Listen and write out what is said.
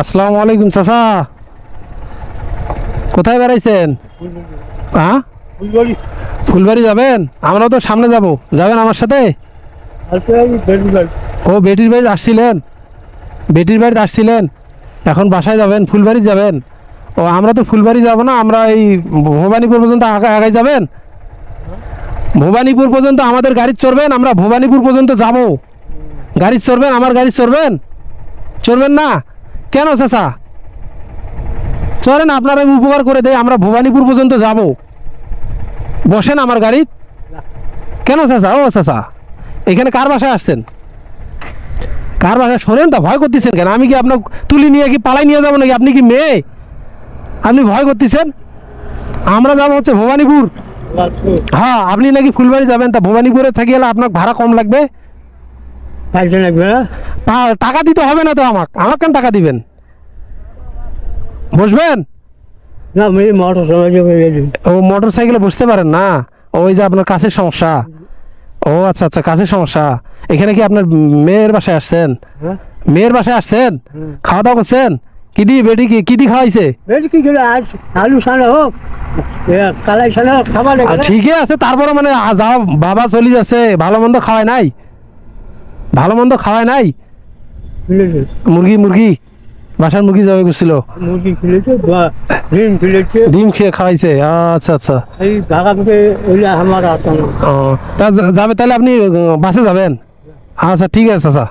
আসসালামু আলাইকুম চাচা, কোথায় বেড়াইছেন? হ্যাঁ, ফুলবাড়ি যাবেন? আমরাও তো সামনে যাব, যাবেন আমার সাথে? ও বেটির বাড়ি আসছিলেন, বেটির বাড়িতে আসছিলেন, এখন বাসায় যাবেন, ফুলবাড়ি যাবেন? ও আমরা তো ফুলবাড়ি যাব না, আমরা এই ভবানীপুর পর্যন্ত আগায় যাবেন। ভবানীপুর পর্যন্ত আমাদের গাড়ি চড়বেন, আমরা ভবানীপুর পর্যন্ত যাব। গাড়ি চড়বেন, আমার গাড়ি চড়বেন? চড়বেন না কেন চাচা? চলেন, আপনারা উপকার করে দেয়, আমরা ভবানীপুর পর্যন্ত যাব। বসেন আমার গাড়ি। কেন চাচা? ও চাচা, এখানে কার বাসায় আসছেন? কার বাসায়? শোনেন তা ভয় করতেছেন কেন? আমি কি আপনার তুলি নিয়ে কি পালাই নিয়ে যাবো নাকি? আপনি কি মেয়ে? আপনি ভয় করতেছেন? আমরা যাবো হচ্ছে ভবানীপুর। হ্যাঁ, আপনি নাকি ফুলবাড়ি যাবেন, তা ভবানীপুরে থাকি গেলে আপনার ভাড়া কম লাগবে। টাকা দিতে হবে না তো, আমাকে কেন টাকা দিবেন? বসবেন? ও মোটর সাইকেলে বসতে পারেন না? ওই যে আপনার কাছের সমস্যা। ও আচ্ছা আচ্ছা, কাছের সমস্যা। এখানে কি আপনার মেয়ের বাসায় আসছেন? মেয়ের বাসায় আসছেন? খাওয়া দাওয়া করছেন? কি দিয়ে বেটি কি দিয়ে খাওয়াইছে? আলু সানা হোক, কালাই সানা হোক, খাবার ঠিকই আছে, তারপরে মানে যাও বাবা চলি যাচ্ছে, ভালো মন্দ খাওয়ায় নাই? ভালো মন্দ খাওয়ায় নাই? মুরগি মুরগি বাসার মুরগি জবাই করছিল, মুরগি খেলেছে, ডিম খেলেছে, ডিম খেয়ে খাওয়াইছে। আচ্ছা আচ্ছা, এই ঢাকা থেকে আমার আসা ও তা যাবে তাহলে, আপনি বাসে যাবেন? আচ্ছা ঠিক আছে চাচা।